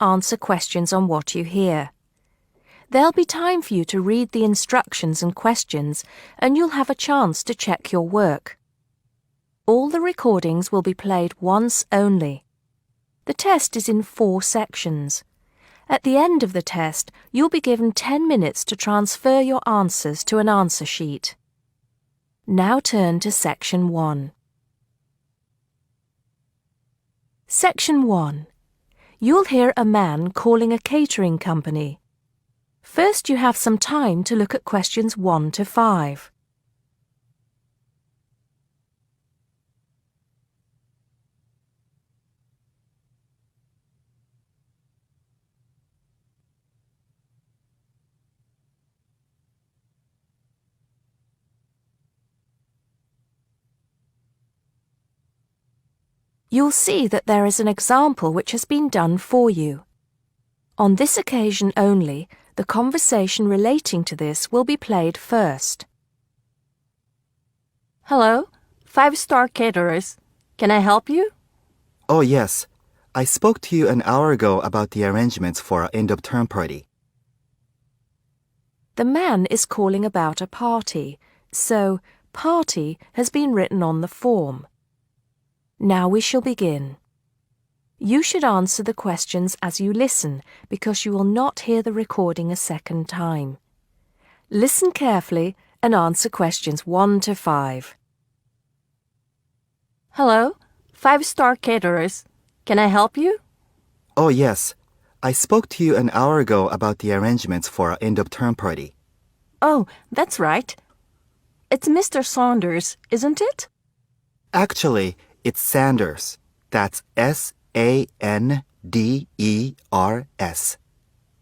answer questions on what you hear. There'll be time for you to read the instructions and questions, and you'll have a chance to check your work. All the recordings will be played once only. The test is in 4 sections. At the end of the test, you'll be given 10 minutes to transfer your answers to an answer sheet. Now turn to Section 1. Section 1. You'll hear a man calling a catering company. First, you have some time to look at questions 1 to 5. You'll see that there is an example which has been done for you. On this occasion only, the conversation relating to this will be played first. Hello, 5-star Caterers. Can I help you? Oh, yes. I spoke to you an hour ago about the arrangements for our end-of-term party. The man is calling about a party, so party has been written on the form. Now we shall begin. You should answer the questions as you listen because you will not hear the recording a second time. Listen carefully and answer questions 1 to 5. Hello, 5-star Caterers. Can I help you? Oh, yes. I spoke to you an hour ago about the arrangements for our end-of-term party. Oh, that's right. It's Mr. Saunders, isn't it? Actually, it's Sanders. That's S-A-N-D-E-R-S.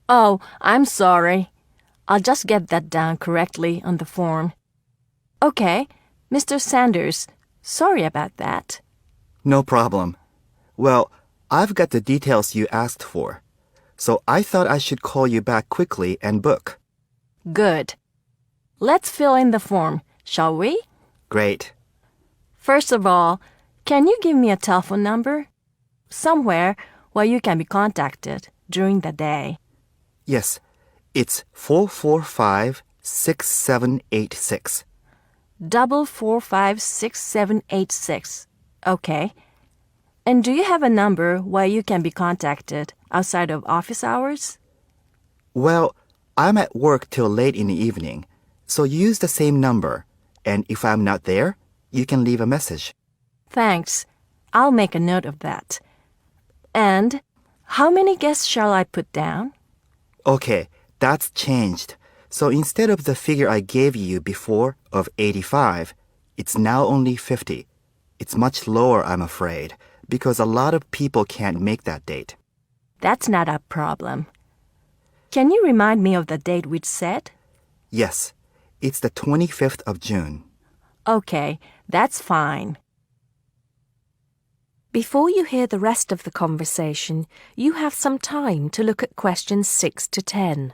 Oh, I'm sorry. I'll just get that down correctly on the form. Okay, Mr. Sanders, sorry about that. No problem. Well, I've got the details you asked for, so I thought I should call you back quickly and book. Good. Let's fill in the form, shall we? Great. First of all, can you give me a telephone number? Somewhere where you can be contacted during the day. Yes, it's 445-6786. 445-6786. Okay. And do you have a number where you can be contacted outside of office hours? Well, I'm at work till late in the evening, so use the same number, and if I'm not there, you can leave a message. Thanks. I'll make a note of that. And how many guests shall I put down? Okay, that's changed. So instead of the figure I gave you before of 85, it's now only 50. It's much lower, I'm afraid, because a lot of people can't make that date. That's not a problem. Can you remind me of the date we'd set? Yes, it's the 25th of June. Okay, that's fine. Before you hear the rest of the conversation, you have some time to look at questions 6 to 10.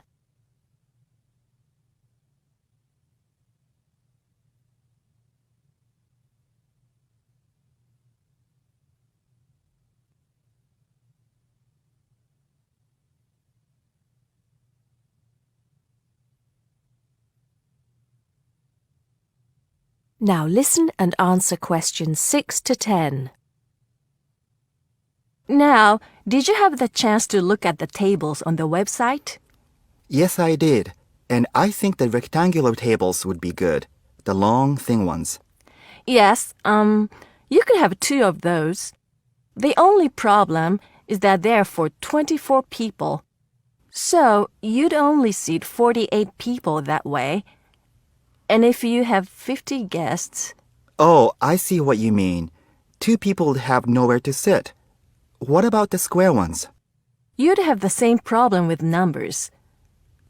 Now listen and answer questions 6 to 10. Now, did you have the chance to look at the tables on the website? Yes, I did. And I think the rectangular tables would be good. The long, thin ones. Yes, you could have 2 of those. The only problem is that they're for 24 people. So, you'd only seat 48 people that way. And if you have 50 guests... Oh, I see what you mean. 2 people would have nowhere to sit. What about the square ones? You'd have the same problem with numbers.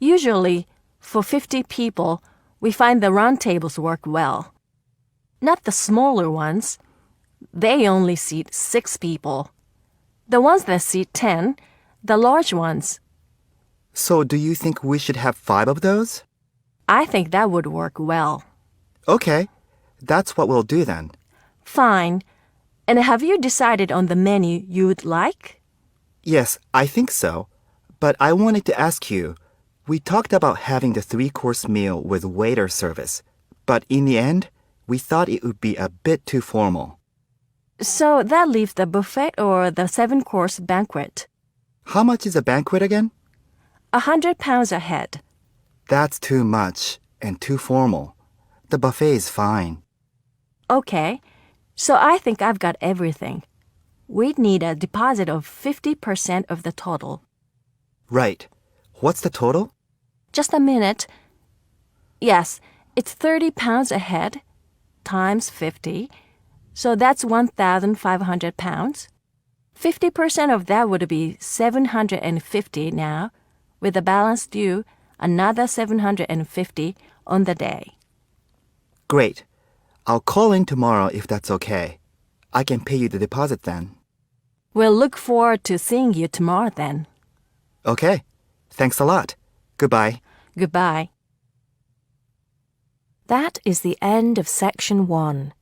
Usually, for 50 people, we find the round tables work well. Not the smaller ones. They only seat 6 people. The ones that seat 10, the large ones. So do you think we should have 5 of those? I think that would work well. Okay, that's what we'll do then. Fine. And have you decided on the menu you would like? Yes, I think so. But I wanted to ask you, we talked about having the 3-course meal with waiter service, but in the end, we thought it would be a bit too formal. So that leaves the buffet or the 7-course banquet. How much is a banquet again? £100 a head. That's too much and too formal. The buffet is fine. Okay, so I think I've got everything. We'd need a deposit of 50% of the total. Right. What's the total? Just a minute. Yes, it's £30 a head times 50. So that's £1,500. 50% of that would be $750 now, with the balance due another $750 on the day. Great. I'll call in tomorrow if that's okay. I can pay you the deposit then. We'll look forward to seeing you tomorrow then. Okay. Thanks a lot. Goodbye. Goodbye. That is the end of section 1.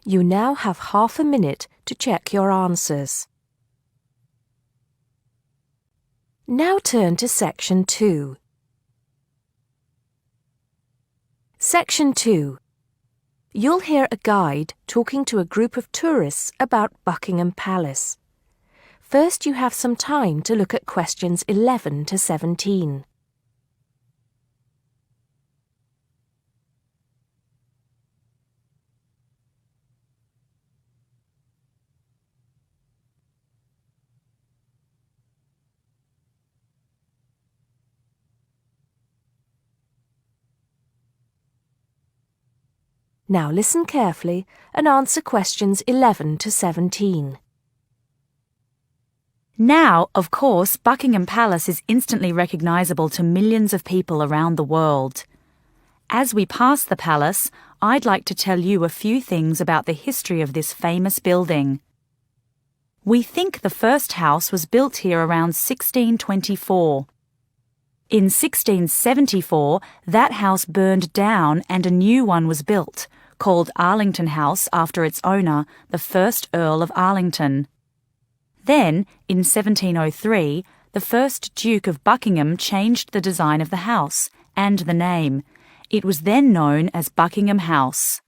You now have half a minute to check your answers. Now turn to section 2. Section 2. You'll hear a guide talking to a group of tourists about Buckingham Palace. First, you have some time to look at questions 11 to 17. Now listen carefully and answer questions 11 to 17. Now, of course, Buckingham Palace is instantly recognisable to millions of people around the world. As we pass the palace, I'd like to tell you a few things about the history of this famous building. We think the first house was built here around 1624. In 1674, that house burned down and a new one was built, called Arlington House after its owner, the first Earl of Arlington. Then, in 1703, the first Duke of Buckingham changed the design of the house and the name. It was then known as Buckingham House.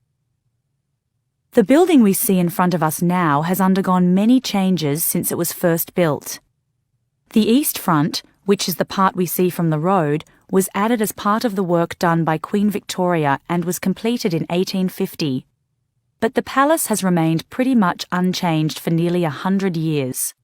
The building we see in front of us now has undergone many changes since it was first built. The east front, which is the part we see from the road, was added as part of the work done by Queen Victoria and was completed in 1850. But the palace has remained pretty much unchanged for nearly 100 years.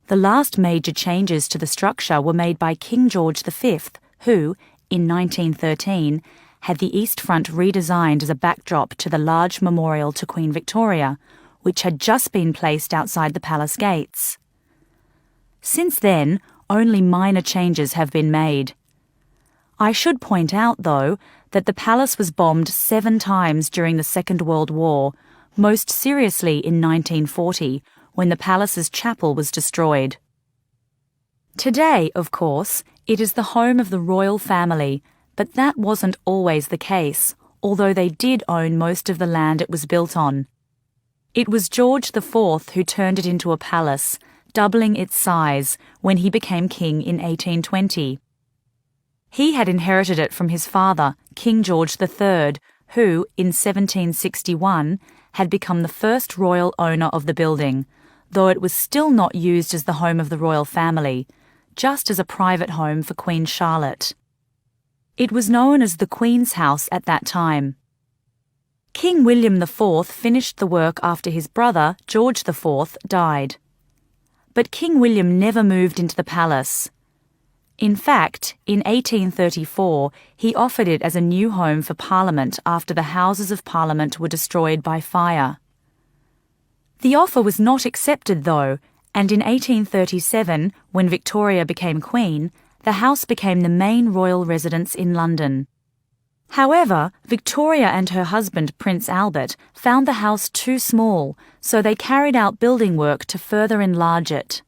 The last major changes to the structure were made by King George V, who, in 1913, had the east front redesigned as a backdrop to the large memorial to Queen Victoria, which had just been placed outside the palace gates. Since then, only minor changes have been made. I should point out, though, that the palace was bombed 7 times during the Second World War, most seriously in 1940, when the palace's chapel was destroyed. Today, of course, it is the home of the royal family, but that wasn't always the case, although they did own most of the land it was built on. It was George IV who turned it into a palace, doubling its size when he became king in 1820. He had inherited it from his father, King George III, who, in 1761, had become the first royal owner of the building, though it was still not used as the home of the royal family, just as a private home for Queen Charlotte. It was known as the Queen's House at that time. King William IV finished the work after his brother, George IV, died. But King William never moved into the palace. In fact, in 1834, he offered it as a new home for Parliament after the Houses of Parliament were destroyed by fire. The offer was not accepted, though, and in 1837, when Victoria became Queen, the house became the main royal residence in London. However, Victoria and her husband, Prince Albert, found the house too small, so they carried out building work to further enlarge it.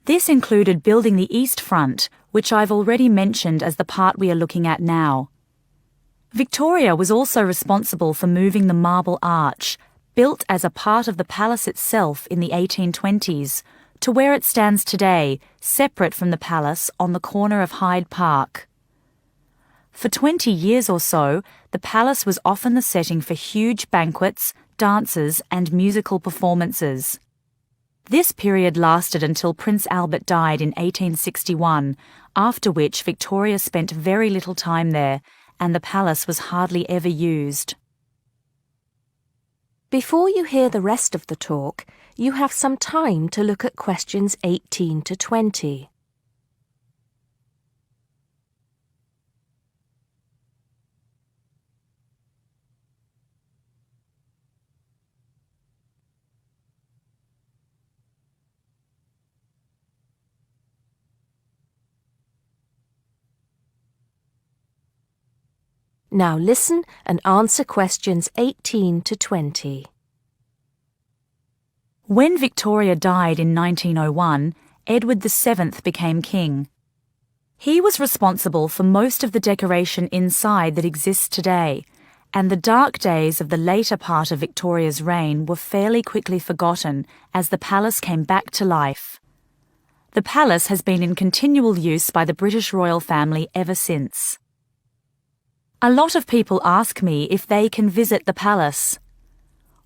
This included building the east front, which I've already mentioned as the part we are looking at now. Victoria was also responsible for moving the Marble Arch, built as a part of the palace itself in the 1820s, to where it stands today, separate from the palace on the corner of Hyde Park. For 20 years or so, the palace was often the setting for huge banquets, dances, and musical performances. This period lasted until Prince Albert died in 1861, after which Victoria spent very little time there, and the palace was hardly ever used. Before you hear the rest of the talk, you have some time to look at questions 18 to 20. Now listen and answer questions 18 to 20. When Victoria died in 1901, Edward VII became king. He was responsible for most of the decoration inside that exists today, and the dark days of the later part of Victoria's reign were fairly quickly forgotten as the palace came back to life. The palace has been in continual use by the British royal family ever since. A lot of people ask me if they can visit the palace.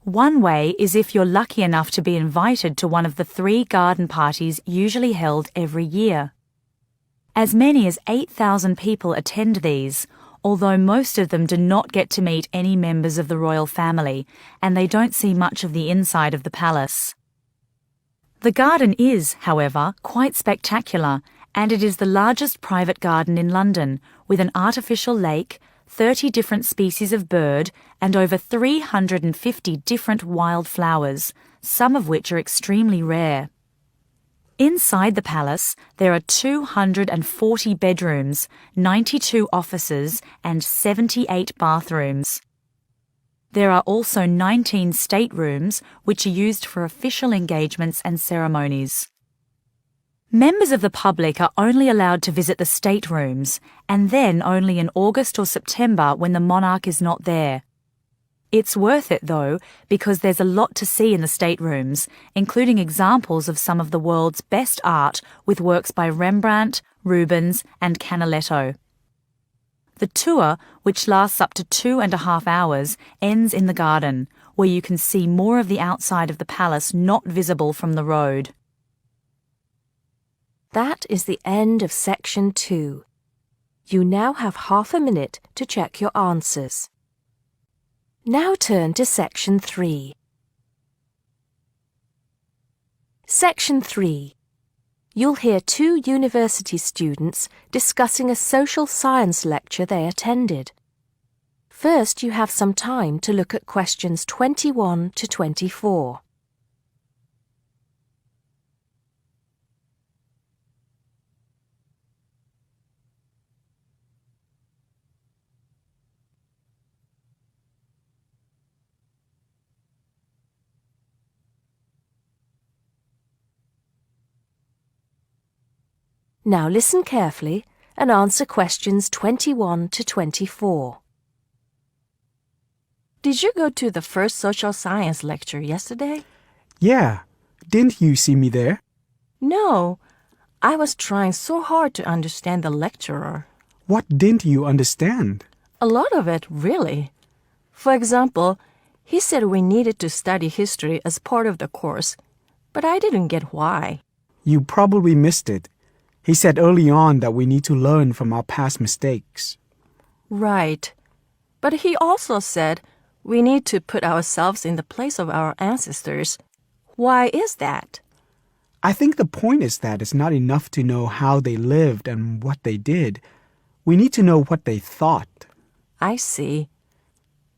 One way is if you're lucky enough to be invited to one of the 3 garden parties usually held every year. As many as 8,000 people attend these, although most of them do not get to meet any members of the royal family, and they don't see much of the inside of the palace. The garden is, however, quite spectacular, and it is the largest private garden in London, with an artificial lake, 30 different species of bird, and over 350 different wild flowers, some of which are extremely rare. Inside the palace, there are 240 bedrooms, 92 offices, and 78 bathrooms. There are also 19 staterooms, which are used for official engagements and ceremonies. Members of the public are only allowed to visit the staterooms, and then only in August or September when the monarch is not there. It's worth it, though, because there's a lot to see in the staterooms, including examples of some of the world's best art with works by Rembrandt, Rubens, and Canaletto. The tour, which lasts up to 2.5 hours, ends in the garden, where you can see more of the outside of the palace not visible from the road. That is the end of section 2. You now have half a minute to check your answers. Now turn to section 3. Section 3. You'll hear 2 university students discussing a social science lecture they attended. First, you have some time to look at questions 21 to 24. Now listen carefully and answer questions 21 to 24. Did you go to the first social science lecture yesterday? Yeah. Didn't you see me there? No. I was trying so hard to understand the lecturer. What didn't you understand? A lot of it, really. For example, he said we needed to study history as part of the course, but I didn't get why. You probably missed it. He said early on that we need to learn from our past mistakes. Right. But he also said we need to put ourselves in the place of our ancestors. Why is that? I think the point is that it's not enough to know how they lived and what they did. We need to know what they thought. I see.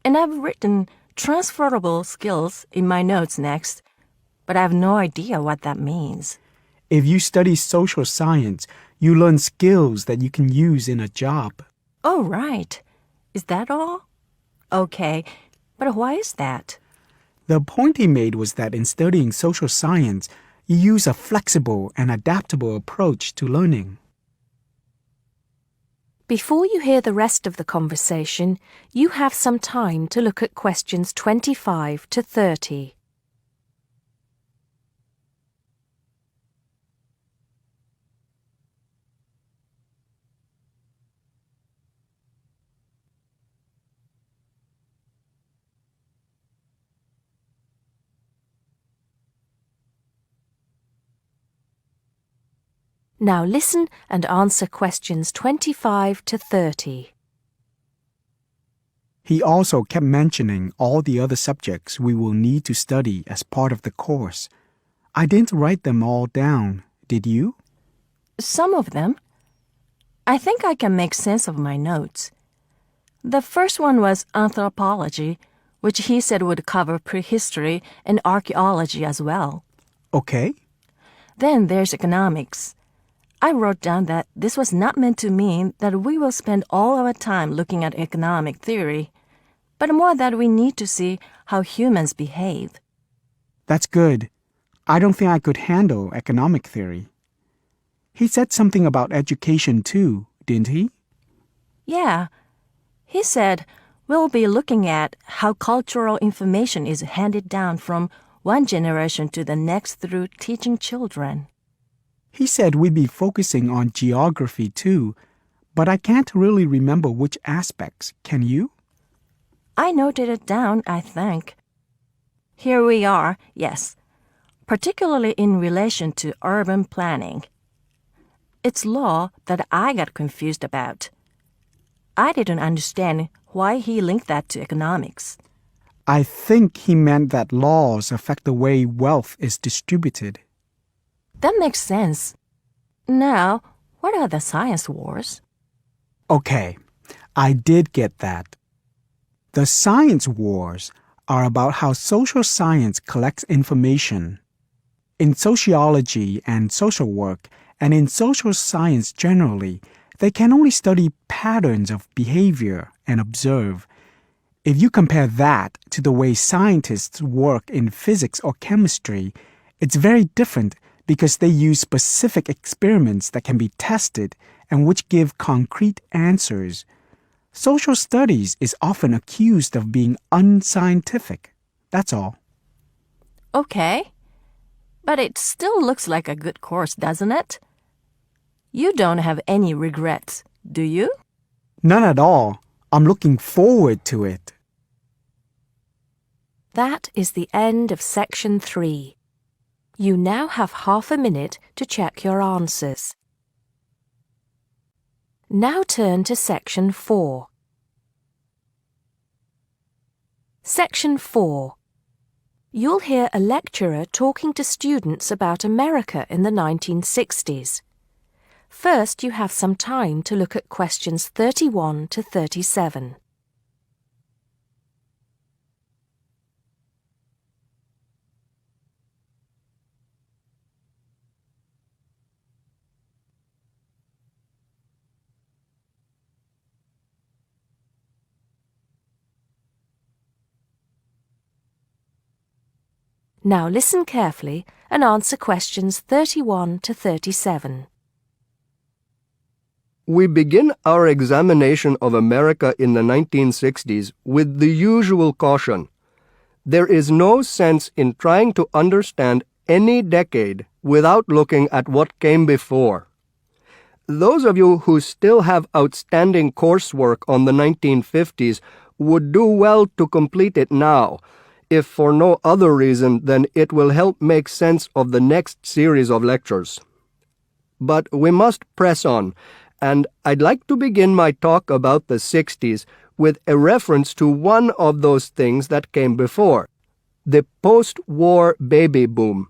And I've written transferable skills in my notes next, but I have no idea what that means. If you study social science, you learn skills that you can use in a job. Oh, right. Is that all? Okay, but why is that? The point he made was that in studying social science, you use a flexible and adaptable approach to learning. Before you hear the rest of the conversation, you have some time to look at questions 25 to 30. Now listen and answer questions 25 to 30. He also kept mentioning all the other subjects we will need to study as part of the course. I didn't write them all down, did you? Some of them. I think I can make sense of my notes. The first one was anthropology, which he said would cover prehistory and archaeology as well. Okay. Then there's economics. I wrote down that this was not meant to mean that we will spend all our time looking at economic theory, but more that we need to see how humans behave. That's good. I don't think I could handle economic theory. He said something about education too, didn't he? Yeah. He said we'll be looking at how cultural information is handed down from one generation to the next through teaching children. He said we'd be focusing on geography too, but I can't really remember which aspects. Can you? I noted it down, I think. Here we are, yes, particularly in relation to urban planning. It's law that I got confused about. I didn't understand why he linked that to economics. I think he meant that laws affect the way wealth is distributed. That makes sense. Now, what are the science wars? Okay, I did get that. The science wars are about how social science collects information. In sociology and social work, and in social science generally, they can only study patterns of behavior and observe. If you compare that to the way scientists work in physics or chemistry, it's very different because they use specific experiments that can be tested and which give concrete answers. Social studies is often accused of being unscientific. That's all. Okay. But it still looks like a good course, doesn't it? You don't have any regrets, do you? None at all. I'm looking forward to it. That is the end of Section 3. You now have half a minute to check your answers. Now turn to Section 4. Section 4. You'll hear a lecturer talking to students about America in the 1960s. First, you have some time to look at questions 31 to 37. Now listen carefully and answer questions 31 to 37. We begin our examination of America in the 1960s with the usual caution. There is no sense in trying to understand any decade without looking at what came before. Those of you who still have outstanding coursework on the 1950s would do well to complete it now, if for no other reason than it will help make sense of the next series of lectures. But we must press on, and I'd like to begin my talk about the 60s with a reference to one of those things that came before, the post-war baby boom.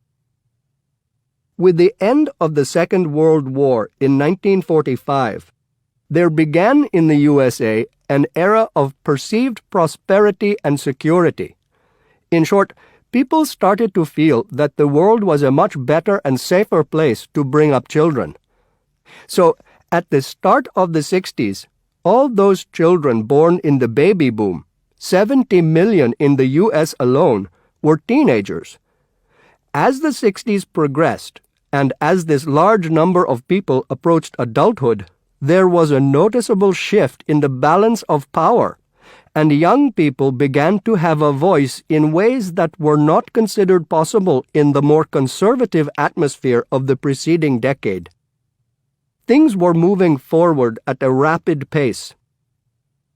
With the end of the Second World War in 1945, there began in the USA an era of perceived prosperity and security. In short, people started to feel that the world was a much better and safer place to bring up children. So, at the start of the 60s, all those children born in the baby boom, 70 million in the U.S. alone, were teenagers. As the 60s progressed, and as this large number of people approached adulthood, there was a noticeable shift in the balance of power, and young people began to have a voice in ways that were not considered possible in the more conservative atmosphere of the preceding decade. Things were moving forward at a rapid pace.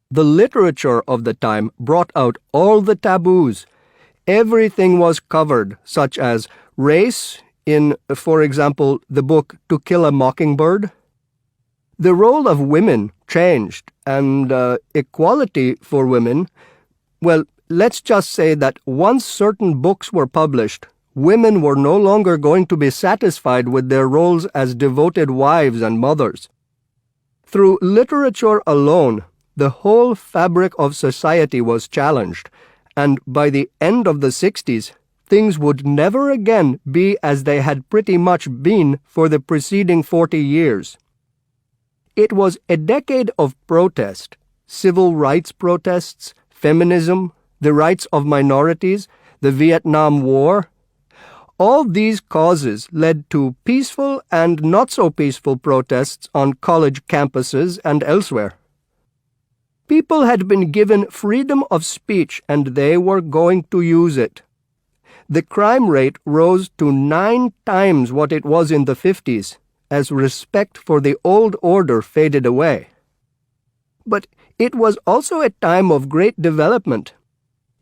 The literature of the time brought out all the taboos. Everything was covered, such as race, in, for example, the book To Kill a Mockingbird. The role of women changed, and equality for women, well, let's just say that once certain books were published, women were no longer going to be satisfied with their roles as devoted wives and mothers. Through literature alone, the whole fabric of society was challenged, and by the end of the 60s, things would never again be as they had pretty much been for the preceding 40 years. It was a decade of protest, civil rights protests, feminism, the rights of minorities, the Vietnam War. All these causes led to peaceful and not so peaceful protests on college campuses and elsewhere. People had been given freedom of speech and they were going to use it. The crime rate rose to 9 times what it was in the 50s, as respect for the old order faded away. But it was also a time of great development.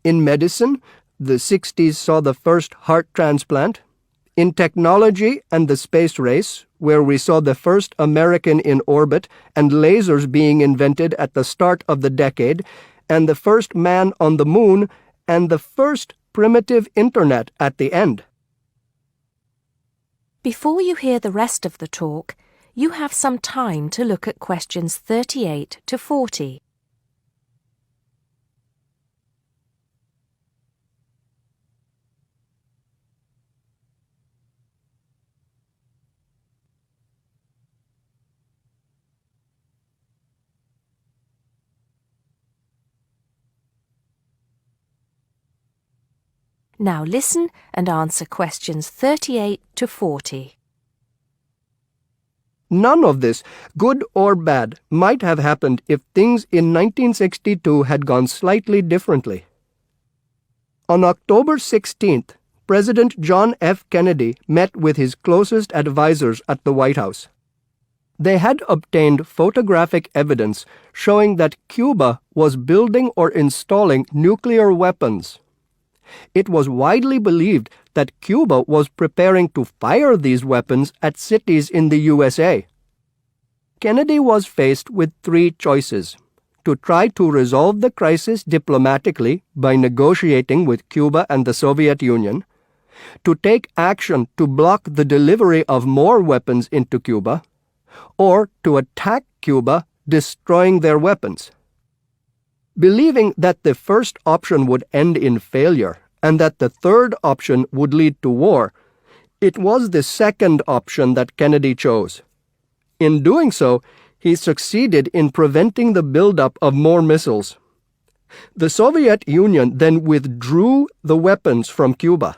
In medicine, the 60s saw the first heart transplant. In technology and the space race, where we saw the first American in orbit and lasers being invented at the start of the decade, and the first man on the moon, and the first primitive internet at the end. Before you hear the rest of the talk, you have some time to look at questions 38 to 40. Now listen and answer questions 38 to 40. None of this, good or bad, might have happened if things in 1962 had gone slightly differently. On October 16th, President John F. Kennedy met with his closest advisors at the White House. They had obtained photographic evidence showing that Cuba was building or installing nuclear weapons. It was widely believed that Cuba was preparing to fire these weapons at cities in the USA. Kennedy was faced with 3 choices: to try to resolve the crisis diplomatically by negotiating with Cuba and the Soviet Union, to take action to block the delivery of more weapons into Cuba, or to attack Cuba, destroying their weapons. Believing that the first option would end in failure and that the third option would lead to war, it was the second option that Kennedy chose. In doing so, he succeeded in preventing the buildup of more missiles. The Soviet Union then withdrew the weapons from Cuba.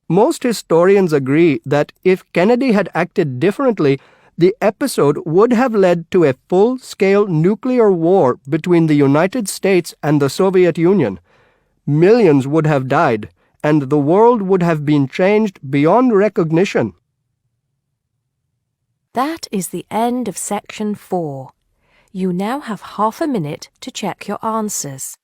Most historians agree that if Kennedy had acted differently, the episode would have led to a full-scale nuclear war between the United States and the Soviet Union. Millions would have died, and the world would have been changed beyond recognition. That is the end of section 4. You now have half a minute to check your answers.